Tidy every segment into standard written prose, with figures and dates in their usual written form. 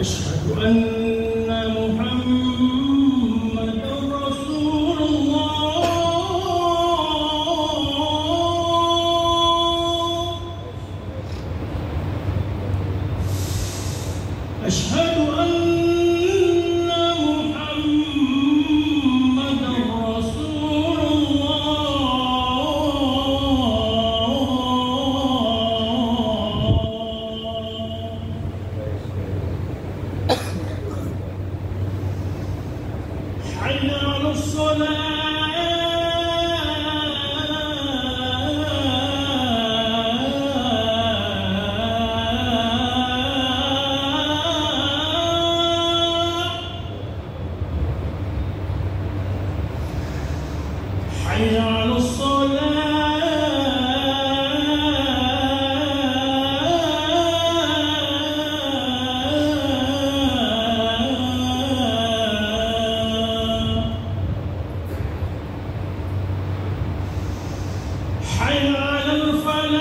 أشهد أن محمدًا رسول الله. أشهد أن محمدًا رسول الله. حي على الصلاة. حي على الصلاة. حي على الفلاح.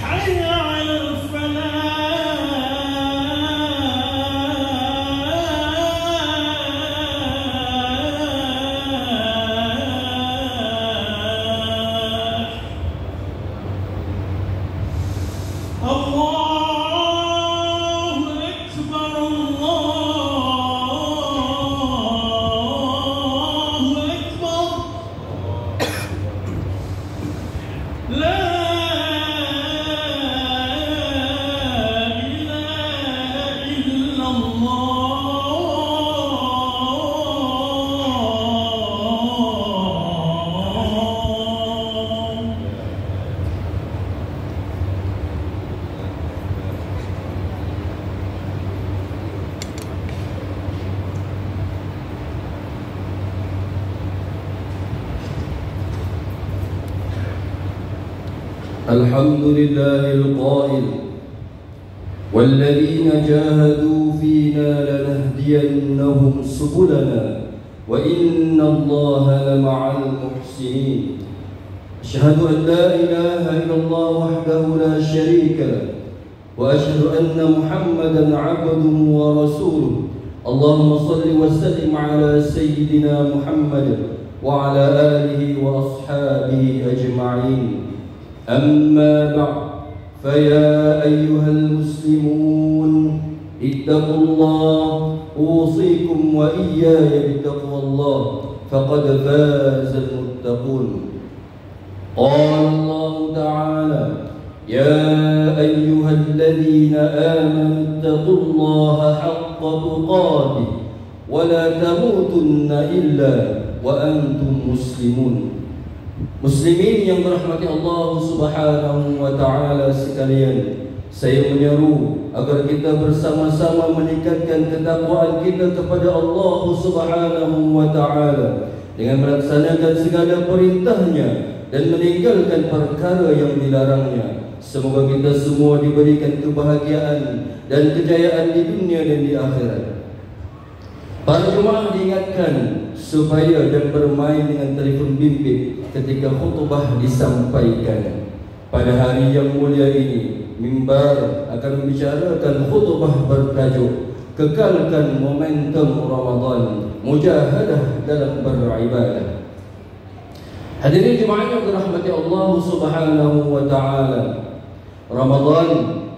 حي على الفلاح. الله أكبر الله أكبر. لا إله إلا الله. الحمد لله القائل والذين جاهدوا فينا لنهدينهم سبلنا وإن الله لمع المحسنين. أشهد أن لا إله إلا الله وحده لا شريك له وأشهد أن محمدا عبده ورسوله. اللهم صل وسلم على سيدنا محمد وعلى آله وأصحابه أجمعين. أما بعد، فيا أيها المسلمون اتقوا الله، أوصيكم وإياي بتقوى الله، فقد فاز المتقون. قال الله تعالى: يا أيها الذين آمنوا اتقوا الله حق تقاته ولا تموتن إلا وأنتم مسلمون. Muslimin yang dirahmati Allah Subhanahu wa taala sekalian, saya menyeru agar kita bersama-sama meningkatkan ketakwaan kita kepada Allah Subhanahu wa taala dengan melaksanakan segala perintahnya dan meninggalkan perkara yang dilarangnya. Semoga kita semua diberikan kebahagiaan dan kejayaan di dunia dan di akhirat. Para jemaah diingatkan supaya dan bermain dengan telefon bimbit ketika khutbah disampaikan. Pada hari yang mulia ini, mimbar akan membicarakan khutbah bertajuk Kekalkan Momentum Ramadan, Mujahadah dalam Beribadah. Hadirin jemaah yang dirahmati Allah Subhanahu wa taala, Ramadan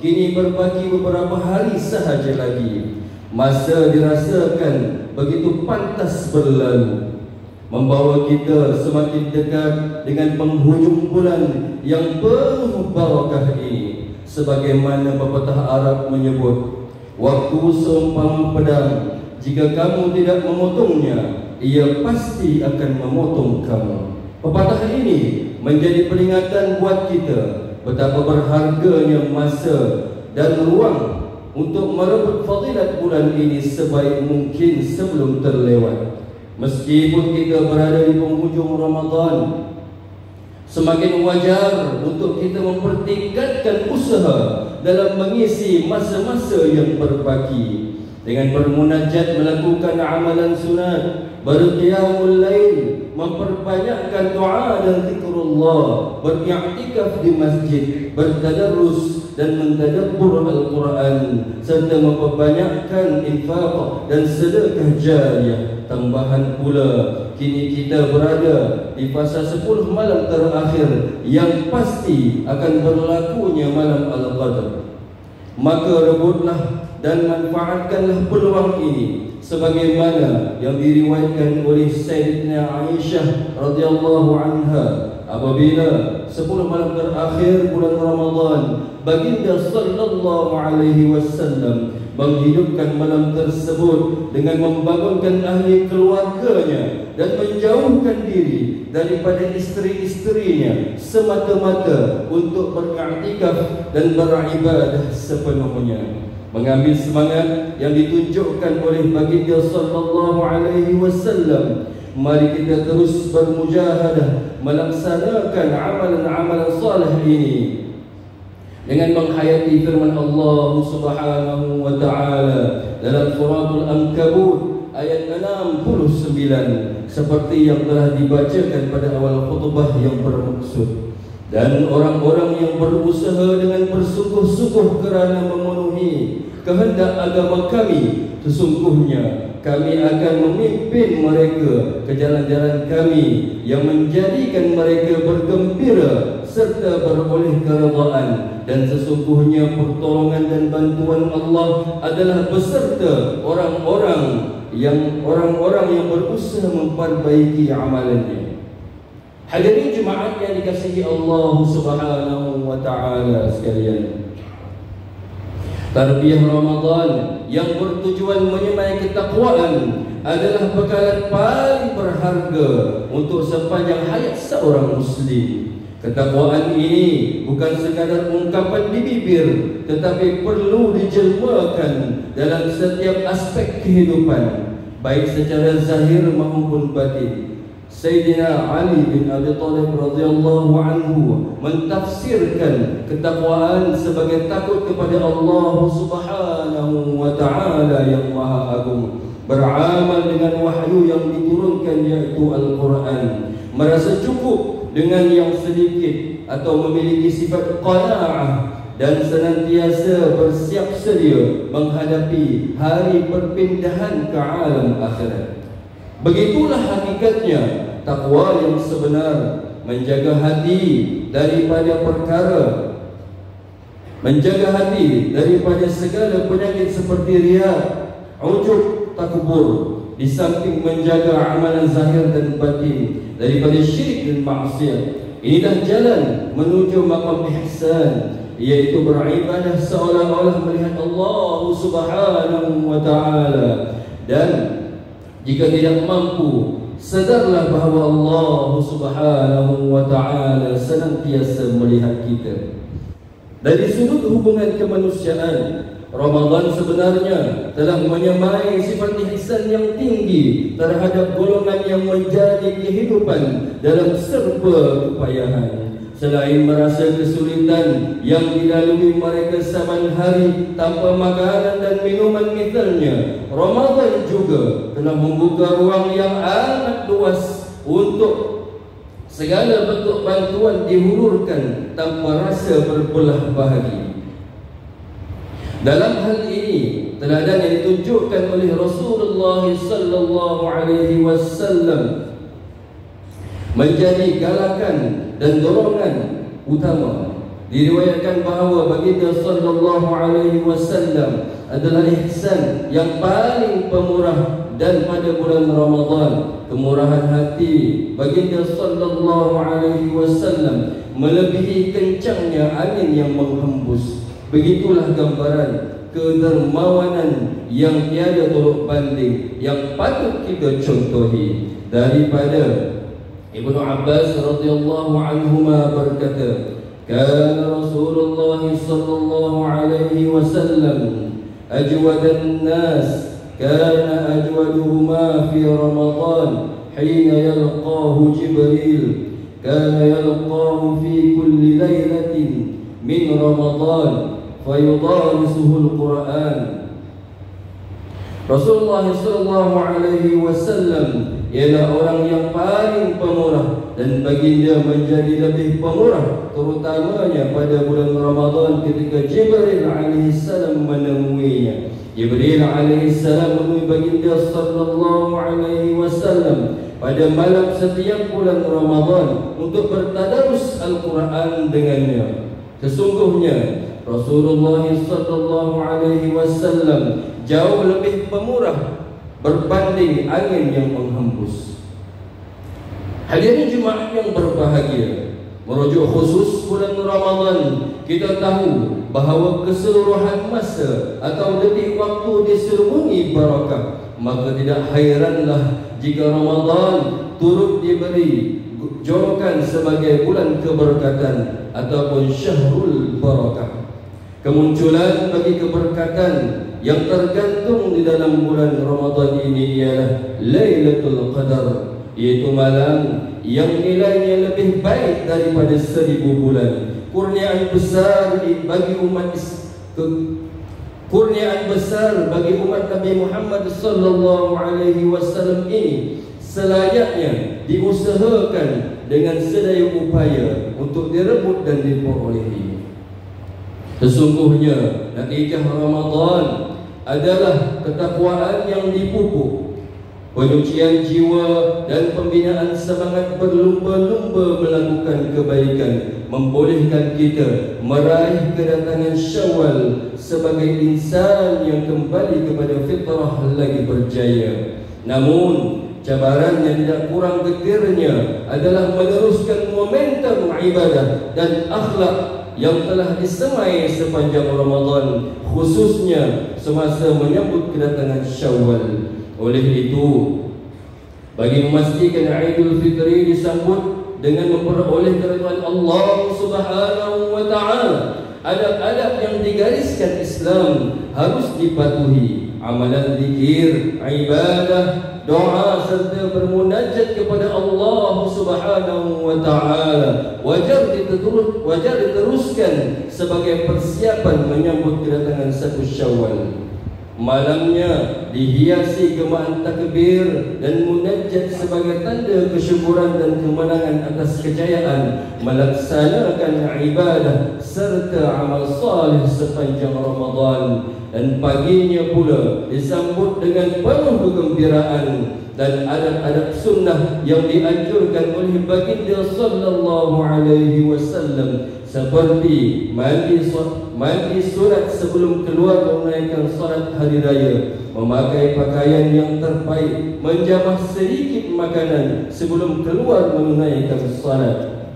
kini berbaki beberapa hari sahaja lagi. Masa dirasakan begitu pantas berlalu, membawa kita semakin dekat dengan penghujung bulan yang penuh barakah ini. Sebagaimana pepatah Arab menyebut, waktu seumpama pedang, jika kamu tidak memotongnya, ia pasti akan memotong kamu. Pepatah ini menjadi peringatan buat kita betapa berharganya masa dan ruang untuk merebut fadilat bulan ini sebaik mungkin sebelum terlewat. Meskipun kita berada di penghujung Ramadan, Semakin wajar untuk kita mempertingkatkan usaha dalam mengisi masa-masa yang berbaki dengan bermunajat, melakukan amalan sunat, berqiyamul lail, memperbanyakkan doa dan zikrullah, beriktikaf di masjid, bertadarrus dan mentadabbur Al-Quran, serta memperbanyakkan infaq dan sedekah jariyah. Tambahan pula, kini kita berada di fasa 10 malam terakhir yang pasti akan berlakunya malam Al-Qadar. Maka rebutlah dan manfaatkanlah peluang ini, sebagaimana yang diriwayatkan oleh Sayyidatina Aisyah radhiyallahu anha, apabila 10 malam terakhir bulan Ramadan, baginda sallallahu alaihi wasallam menghidupkan malam tersebut dengan membangunkan ahli keluarganya dan menjauhkan diri daripada isteri-isterinya semata-mata untuk beriktikaf dan beribadah sepenuhnya. Mengambil semangat yang ditunjukkan oleh baginda sallallahu alaihi wasallam, mari kita terus bermujahadah melaksanakan amalan-amalan salih ini dengan menghayati firman Allah Subhanahu wa taala dalam suratul Ankabut ayat 69 seperti yang telah dibacakan pada awal khutbah yang bermaksud. Dan orang-orang yang berusaha dengan bersungguh-sungguh kerana memenuhi kehendak agama kami, sesungguhnya kami akan memimpin mereka ke jalan-jalan kami yang menjadikan mereka bergembira serta beroleh keredaan. Dan sesungguhnya pertolongan dan bantuan Allah adalah beserta orang-orang yang berusaha memperbaiki amalannya. Hadirin jemaat yang dikasihi Allah Subhanahu wa taala sekalian, tarbiyah Ramadan yang bertujuan menyemai ketakwaan adalah bekalan paling berharga untuk sepanjang hayat seorang muslim. Ketakwaan ini bukan sekadar ungkapan di bibir, tetapi perlu dijelmakan dalam setiap aspek kehidupan, baik secara zahir maupun batin. Sayyidina Ali bin Abi Thalib radhiyallahu anhu mentafsirkan ketakwaan sebagai takut kepada Allah Subhanahu wa taala yang Maha Agung, beramal dengan wahyu yang diturunkan yaitu Al-Quran, merasa cukup dengan yang sedikit atau memiliki sifat qanaah, dan senantiasa bersiap sedia menghadapi hari perpindahan ke alam akhirat. Begitulah hakikatnya takwa yang sebenar, menjaga hati daripada segala penyakit seperti riya, ujub, takbur, di samping menjaga amalan zahir dan batin daripada syirik dan maksiat. Inilah jalan menuju maqam ihsan, yaitu beribadah seolah-olah melihat Allah Subhanahu wa taala. Dan jika tidak mampu, sadarlah bahawa Allah Subhanahu wa taala senantiasa melihat kita. Dari sudut hubungan kemanusiaan, Ramadan sebenarnya telah menyemai sifat ihsan yang tinggi terhadap golongan yang menjadi kehidupan dalam serba kepayahan. Selain merasa kesulitan yang dilalui mereka saban hari tanpa makanan dan minuman misalnya, Ramadan juga telah membuka ruang yang amat luas untuk segala bentuk bantuan dihulurkan tanpa rasa berbelah bahagi. Dalam hal ini, teladan yang ditunjukkan oleh Rasulullah sallallahu alaihi wasallam menjadi galakan dan dorongan utama. Diriwayatkan bahawa baginda sallallahu alaihi wasallam adalah ihsan yang paling pemurah, dan pada bulan Ramadan kemurahan hati baginda sallallahu alaihi wasallam melebihi kencangnya angin yang menghembus. Begitulah gambaran kedermawanan yang tiada tolak banding yang patut kita contohi. Daripada Ibnu Abbas radhiyallahu anhuma berkata, kana Rasulullah sallallahu alaihi wasallam ajwadan nas, kana ajwaduhuma fi Ramadan hina yalqahu Jibril, كان يلقاه في كل ليلة من رمضان فيدارسه القرآن. Rasulullah sallallahu alaihi wasallam ialah orang yang paling pemurah, dan baginda menjadi lebih pemurah terutamanya pada bulan Ramadan ketika Jibril alaihi salam menemuinya. Jibril alaihi salam menemui baginda sallallahu alaihi wasallam pada malam setiap bulan Ramadan untuk bertadarus Al-Quran dengannya. Sesungguhnya Rasulullah sallallahu alaihi wasallam jauh lebih pemurah berbanding angin yang menghembus. Hadirin jemaah yang berbahagia, merujuk khusus bulan Ramadan, kita tahu bahawa keseluruhan masa atau detik waktu diserubungi barakah. Maka tidak hairanlah jika Ramadan turut diberi julukan sebagai bulan keberkatan ataupun syahrul barakah. Kemunculan bagi keberkatan yang tergantung di dalam bulan Ramadan ini ialah Lailatul Qadar, iaitu malam yang nilainya lebih baik daripada 1000 bulan. Kurniaan besar bagi umat Nabi Muhammad sallallahu alaihi wasallam ini selayaknya diusahakan dengan sedaya upaya untuk direbut dan diperolehi. Sesungguhnya natijah Ramadan adalah ketakwaan yang dipupuk, penyucian jiwa dan pembinaan semangat berlumba-lumba melakukan kebaikan, membolehkan kita meraih kedatangan Syawal sebagai insan yang kembali kepada fitrah lagi berjaya. Namun cabaran yang tidak kurang getirnya adalah meneruskan momentum ibadah dan akhlak yang telah disemai sepanjang Ramadan, khususnya semasa menyambut kedatangan Syawal. Oleh itu, bagi memastikan Aidul Fitri disambut dengan memperoleh keridhaan Allah Subhanahu wa taala, adab-adab yang digariskan Islam harus dipatuhi. Amalan zikir, ibadah, doa serta bermunajat kepada Allah Subhanahu wa taala wajar diteruskan sebagai persiapan menyambut kedatangan 1 Syawal. Malamnya dihiasi gemaan takbir dan munajat sebagai tanda kesyukuran dan kemenangan atas kejayaan melaksanakan ibadah serta amal salih sepanjang Ramadan. Dan paginya pula disambut dengan penuh kegembiraan dan adab-adab sunnah yang dianjurkan oleh baginda sallallahu alaihi wasallam, seperti mandi sunat sebelum keluar menunaikan salat hari raya, memakai pakaian yang terbaik, menjamah sedikit makanan sebelum keluar menunaikan salat,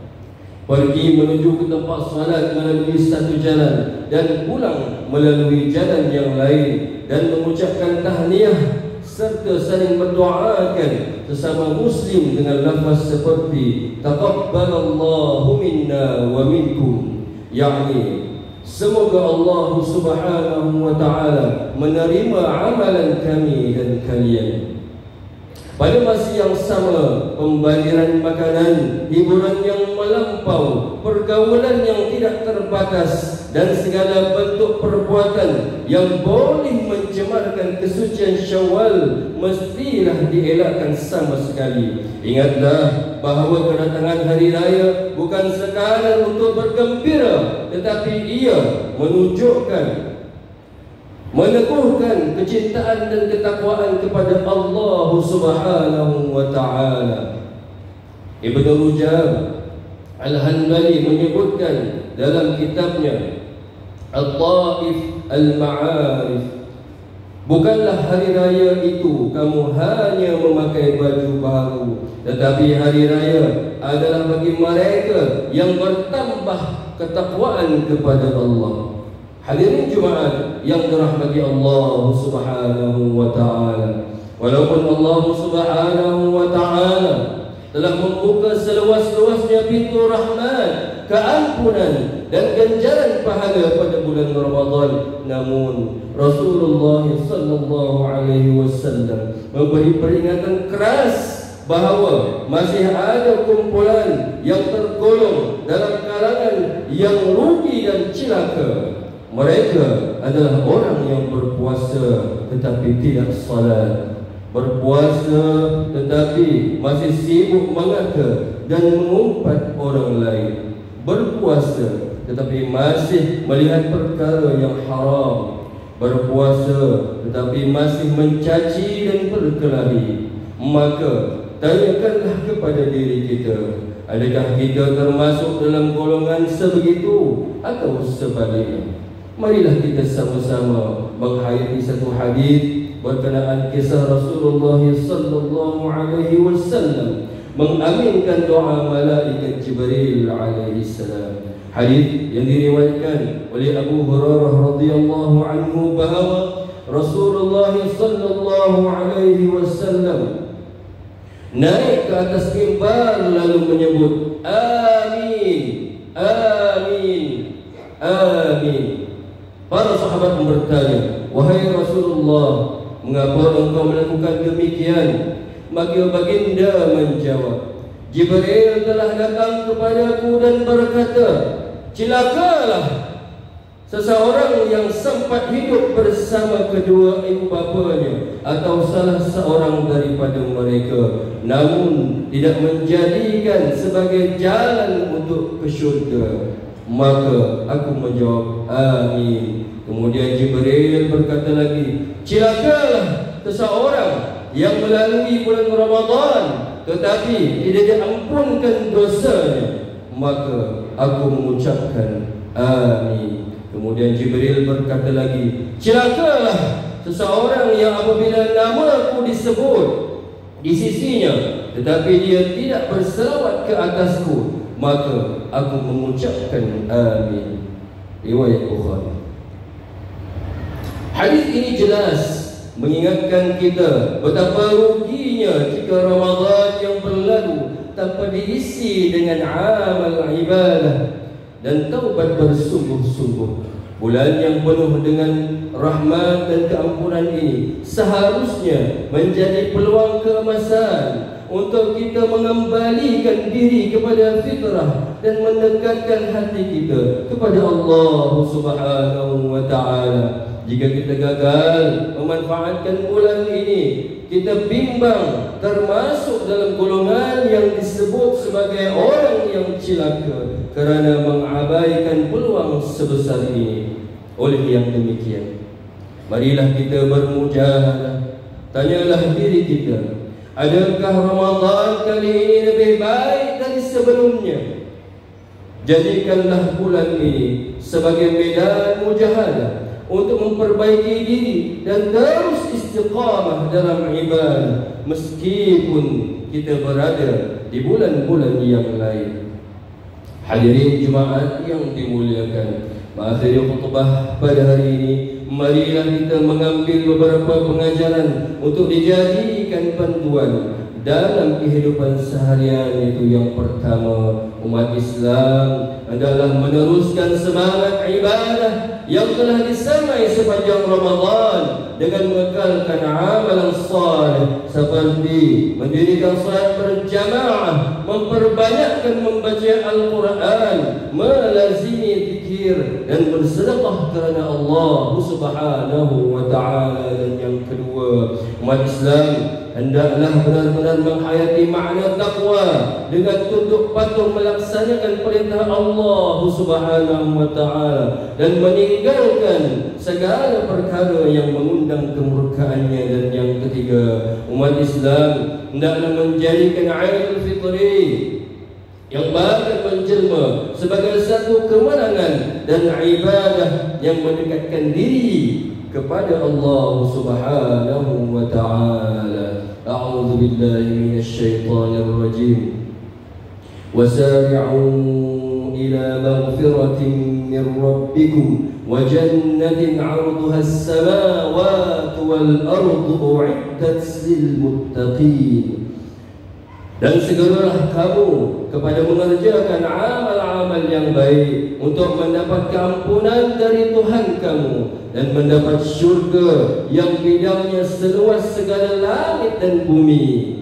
pergi menuju ke tempat salat melalui satu jalan dan pulang melalui jalan yang lain, dan mengucapkan tahniah serta saling mendoakan sesama muslim dengan lafaz seperti taqabbalallahu minna wa minkum, yakni semoga Allah Subhanahu wa taala menerima amalan kami dan kalian. Pada masa yang sama, pembaliran makanan, hiburan yang melampau, pergaulan yang tidak terbatas, dan segala bentuk perbuatan yang boleh mencemarkan kesucian Syawal mestilah dielakkan sama sekali. Ingatlah bahawa kedatangan hari raya bukan sekadar untuk bergembira, tetapi ia meneguhkan kecintaan dan ketakwaan kepada Allah Subhanahu wa taala. Ibn Rujab Al-Hanbali menyebutkan dalam kitabnya At-Taif Al-Ma'arif, bukanlah hari raya itu kamu hanya memakai baju baru, tetapi hari raya adalah bagi mereka yang bertambah ketakwaan kepada Allah. Hadirin Jumaat yang dirahmati Allah Subhanahu wa taala, walaupun Allah Subhanahu wa taala telah membuka seluas-luasnya pintu rahmat, keampunan dan ganjaran pahala pada bulan Ramadan, namun Rasulullah sallallahu alaihi wasallam memberi peringatan keras bahawa masih ada kumpulan yang tergolong dalam kalangan yang rugi dan cilaka. Mereka adalah orang yang berpuasa tetapi tidak salat, berpuasa tetapi masih sibuk mengata dan mengumpat orang lain, berpuasa tetapi masih melihat perkara yang haram, berpuasa tetapi masih mencaci dan berkelahi. Maka tanyakanlah kepada diri kita, adakah kita termasuk dalam golongan sebegitu atau sebaliknya? Marilah kita sama-sama menghayati satu hadis berkenaan kisah Rasulullah sallallahu alaihi wasallam mengaminkan doa malaikat Jibril alaihi salam. Hadis yang diriwayatkan oleh Abu Hurairah radhiyallahu anhu bahawa Rasulullah sallallahu alaihi wasallam naik ke atas mimbar lalu menyebut amin, amin, amin. Para sahabat bertanya, wahai Rasulullah, mengapa engkau melakukan demikian? Maka baginda menjawab, Jibril telah datang kepadaku dan berkata, celakalah seseorang yang sempat hidup bersama kedua ibu bapanya atau salah seorang daripada mereka, namun tidak menjadikan sebagai jalan untuk ke syurga. Maka aku menjawab amin. Kemudian Jibril berkata lagi, celakalah seseorang yang melalui bulan Ramadan tetapi tidak diampunkan dosanya. Maka aku mengucapkan amin. Kemudian Jibril berkata lagi, celakalah seseorang yang apabila namaku disebut di sisinya tetapi dia tidak berselawat ke atasku, maka aku mengucapkan amin. Riwayat Bukhari. Hadis ini jelas mengingatkan kita betapa ruginya jika Ramadan yang berlalu tanpa diisi dengan amal ibadah dan taubat bersungguh-sungguh. Bulan yang penuh dengan rahmat dan keampunan ini seharusnya menjadi peluang keemasan untuk kita mengembalikan diri kepada fitrah dan mendekatkan hati kita kepada Allah Subhanahu wa taala. Jika kita gagal memanfaatkan bulan ini, kita bimbang termasuk dalam golongan yang disebut sebagai orang yang cilaka kerana mengabaikan peluang sebesar ini. Oleh yang demikian, marilah kita bermujahadah, tanyalah diri kita, adakah Ramadan kali ini lebih baik dari sebelumnya? Jadikanlah bulan ini sebagai medan mujahadah untuk memperbaiki diri dan terus istiqamah dalam ibadah meskipun kita berada di bulan-bulan yang lain. Hadirin jemaat yang dimuliakan, mengakhiri khutbah pada hari ini, marilah kita mengambil beberapa pengajaran untuk dijadikan panduan dalam kehidupan seharian. Itu yang pertama, umat Islam adalah meneruskan semangat ibadah yang telah disamai sepanjang Ramadan dengan mengekalkan amalan salih seperti mendirikan salat berjamaah, memperbanyakkan membaca Al-Quran, melazimi zikir dan bersedekah kerana Allah Subhanahu wa taala. Dan yang kedua, umat Islam hendaklah benar-benar menghayati makna takwa dengan tunduk patuh melaksanakan perintah Allah Subhanahu wa taala dan meninggalkan segala perkara yang mengundang kemurkaannya. Dan yang ketiga, umat Islam hendaklah menjadikan Aidul Fitri yang bahkan menjelma sebagai satu kemenangan dan ibadah yang mendekatkan diri kepada Allah Subhanahu wa taala. A'udzu billahi minasy syaithanir rajim. Wasari'u ila maghfiratin min rabbikum wa jannatin 'arduha as-samawati wal ardu u'iddat lil muttaqin. Dan segeralah kamu kepada mengerjakan amal-amal yang baik untuk mendapat keampunan dari Tuhan kamu dan mendapat syurga yang bidangnya seluas segala langit dan bumi.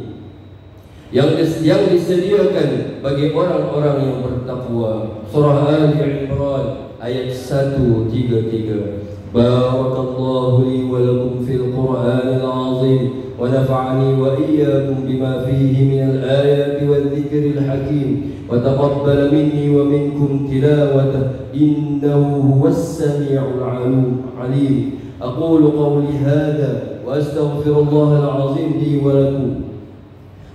yang disediakan bagi orang-orang yang bertakwa. Surah Ali Imran ayat 133. Barakallahu li wa lakum fil Qur'anil azim wa nafa'ani wa iyyakum bima fihi minal ayati wal dhikril hakim wa taqabbal minni wa minkum tilawatahu innahu huwas sami'ul alim. Aqulu qawli hadha wa astaghfirullahal azim li wa lakum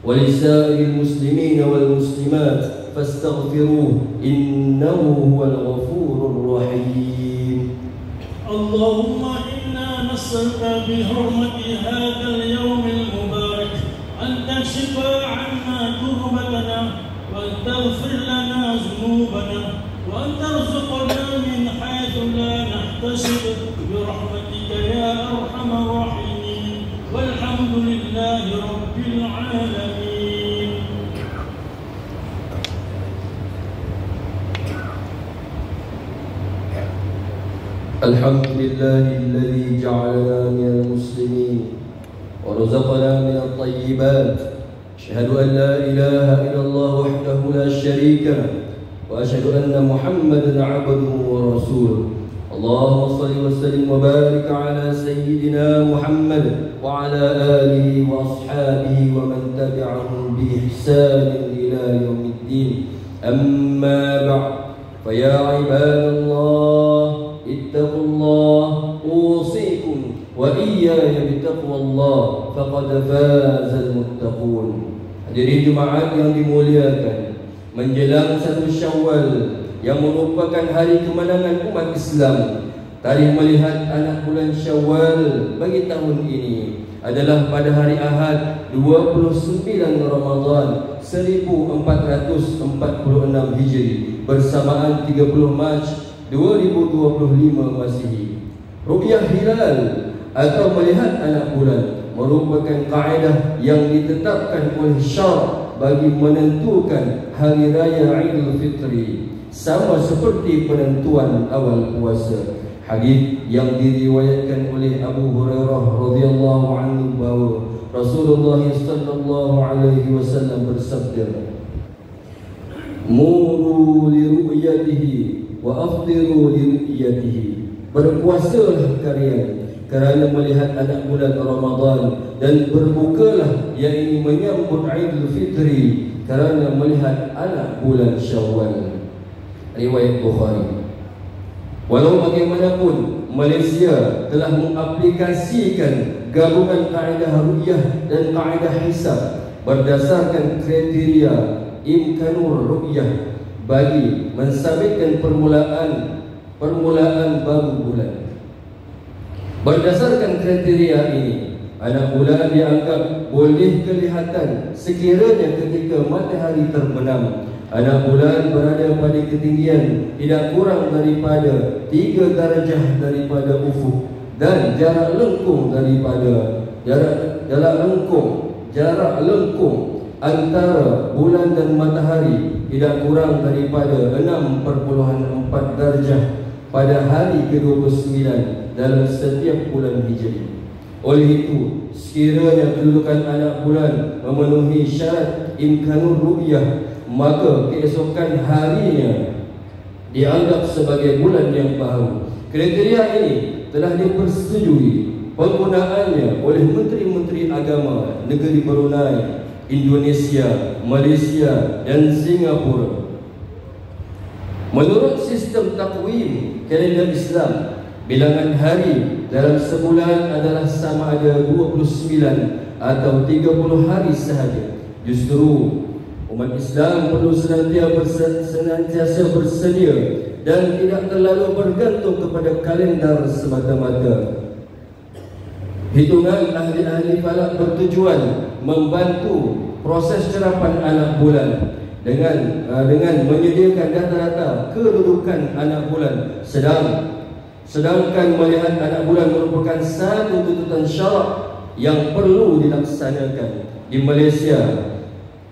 ولسائر المسلمين والمسلمات فاستغفروه إنه هو الغفور الرحيم. اللهم إنا نسألك بحرمة هذا اليوم المبارك أن تكشف عنا كربتنا وأن تغفر لنا ذنوبنا وأن ترزقنا من حيث لا نحتسب برحمتك يا أرحم الراحمين والحمد لله رب العالمين. الحمد لله الذي جعلنا من المسلمين ورزقنا من الطيبات. أشهد أن لا إله إلا الله وحده لا شريك له وأشهد أن محمدا عبده ورسوله. اللهم صل وسلم وبارك على سيدنا محمد وعلى آله وأصحابه ومن تبعهم بإحسان إلى يوم الدين. أما بعد فيا عباد الله اتقوا الله أوصيكم وإياي بتقوى الله فقد فاز المتقون. Hadirin jemaat yang dimuliakan, menjelang 1 Syawal yang merupakan hari kemenangan umat Islam, tarikh melihat anak bulan Syawal bagi tahun ini adalah pada hari Ahad 29 Ramadan 1446 Hijri bersamaan 30 Mac 2025 Masihi. Ru'yah hilal atau melihat anak bulan merupakan kaedah yang ditetapkan oleh syarak bagi menentukan hari raya Idul Fitri, sama seperti penentuan awal puasa. Hadis yang diriwayatkan oleh Abu Hurairah radhiyallahu anhu bahwa Rasulullah sallallahu alaihi wasallam bersabda, "Muru li ru'yatihi wa afdiru li ru'yatihi." Berpuasalah kalian kerana melihat anak bulan Ramadan dan berbukalah yakni menyambut Idul Fitri kerana melihat anak bulan Syawal. Riwayat Bukhari. Walau bagaimanapun, Malaysia telah mengaplikasikan gabungan kaedah ru'yah dan kaedah hisab berdasarkan kriteria imkanur ru'yah bagi mensabitkan permulaan baru bulan. Berdasarkan kriteria ini, anak bulan dianggap boleh kelihatan sekiranya ketika matahari terbenam. Anak bulan berada pada ketinggian tidak kurang daripada 3 darjah daripada ufuk dan jarak lengkung antara bulan dan matahari tidak kurang daripada 6,4 darjah pada hari ke-29 dalam setiap bulan Hijri. Oleh itu, sekiranya kedudukan anak bulan memenuhi syarat imkanur ru'yah, maka keesokan harinya dianggap sebagai bulan yang baru. Kriteria ini telah dipersetujui penggunaannya oleh menteri-menteri agama negeri Brunei, Indonesia, Malaysia dan Singapura. Menurut sistem takwim kalender Islam, bilangan hari dalam sebulan adalah sama ada 29 atau 30 hari sahaja. Justru umat Islam perlu senantiasa bersedia dan tidak terlalu bergantung kepada kalender semata-mata. Hitungan ahli-ahli falak bertujuan membantu proses cerapan anak bulan dengan menyediakan data-data kedudukan anak bulan. Sedangkan melihat anak bulan merupakan satu tuntutan syarak yang perlu dilaksanakan. Di Malaysia,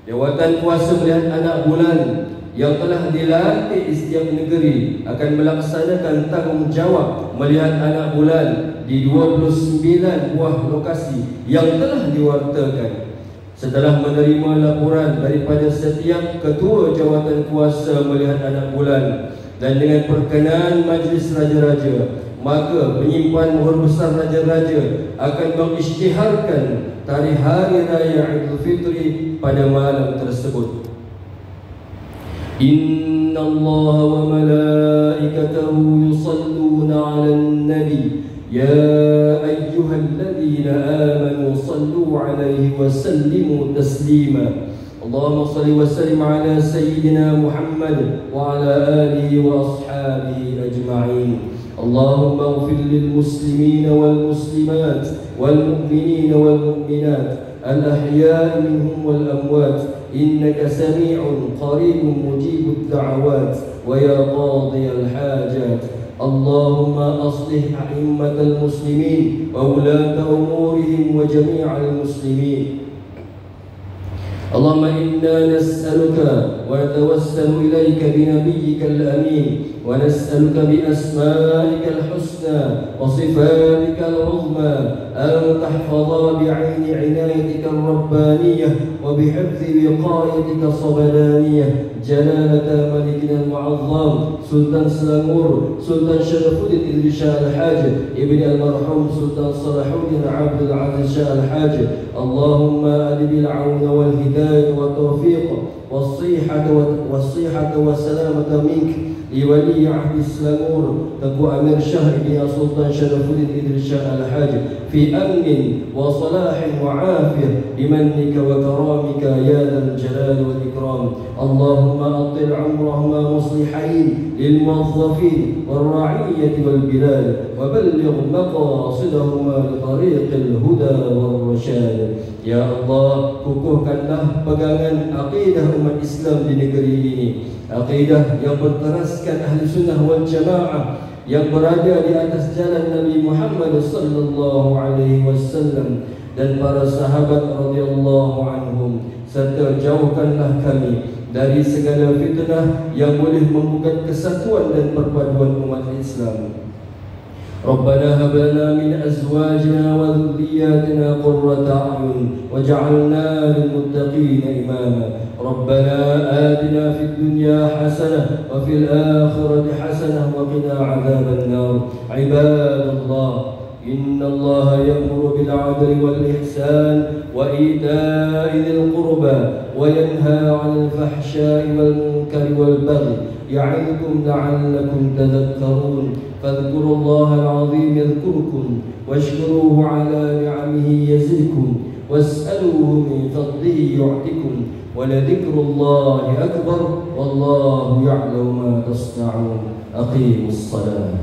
Jawatan Kuasa Melihat Anak Bulan yang telah dilantik di setiap negeri akan melaksanakan tanggungjawab melihat anak bulan di 29 buah lokasi yang telah diwartakan. Setelah menerima laporan daripada setiap ketua jawatan kuasa melihat anak bulan dan dengan perkenaan majlis raja-raja, maka penyimpan Muhur Besar Raja-Raja akan mengisytiharkan tarikh Hari Raya Aidilfitri pada malam tersebut. Inna Allah wa malaikatahu yusalluna 'alan nabi ya ayyuhalladzina amanu sallu 'alaihi wa sallimu taslima. Allahumma salli wa sallim ala sayyidina Muhammad wa ala alihi wa ashabihi ajma'in. اللهم اغفر للمسلمين والمسلمات والمؤمنين والمؤمنات الأحياء منهم والأموات إنك سميع قريب مجيب الدعوات ويا قاضي الحاجات. اللهم أصلح أئمة المسلمين وولاة أمورهم وجميع المسلمين. اللهم إنا نسألك ونتوسل إليك بنبيك الأمين ونسألك بأسمائك الحسنى وصفاتك العظمى أن تحفظ بعين عنايتك الربانية وبحفظ وقايتك الصبدانية جلالة ملكنا المعظم سلطان سلامور سلطان شرف الدين إدريس شاه الحاج ابن المرحوم سلطان صلاح الدين عبد العزيز شاه الحاج. اللهم أدب العون والهداية والتوفيق والصيحة والسلامة منك لولي عهد السلامور تقوى أمير شهر بن سلطان شرف الدين إدريس شاه الحاج في أمن وصلاح وعافية بمنك وكرامك يا ذا الجلال والإكرام. اللهم أطل عمرهما مصلحين للموظفين والرعية والبلاد وبلغ مقاصدهما لطريق الهدى والرشاد. Ya Allah, kukuhkanlah pegangan akidah umat Islam di negeri ini, akidah yang berteraskan ahli sunnah wal jamaah yang berada di atas jalan Nabi Muhammad sallallahu alaihi wasallam dan para sahabat radhiyallahu anhum, serta jauhkanlah kami dari segala fitnah yang boleh membuka kesatuan dan perpaduan umat Islam. ربنا هب لنا من أزواجنا وذرياتنا قرة أعين واجعلنا للمتقين إماما. ربنا آتنا في الدنيا حسنة وفي الآخرة حسنة وقنا عذاب النار. عباد الله، إن الله يأمر بالعدل والإحسان وإيتاء ذي القربى وينهى عن الفحشاء والمنكر والبغي يعظكم لعلكم تذكرون. فاذكروا الله العظيم يذكركم واشكروه على نعمه يزدكم واسألوه من فضله يعطكم ولذكر الله أكبر والله يعلم ما تصنعون. أقيموا الصلاة.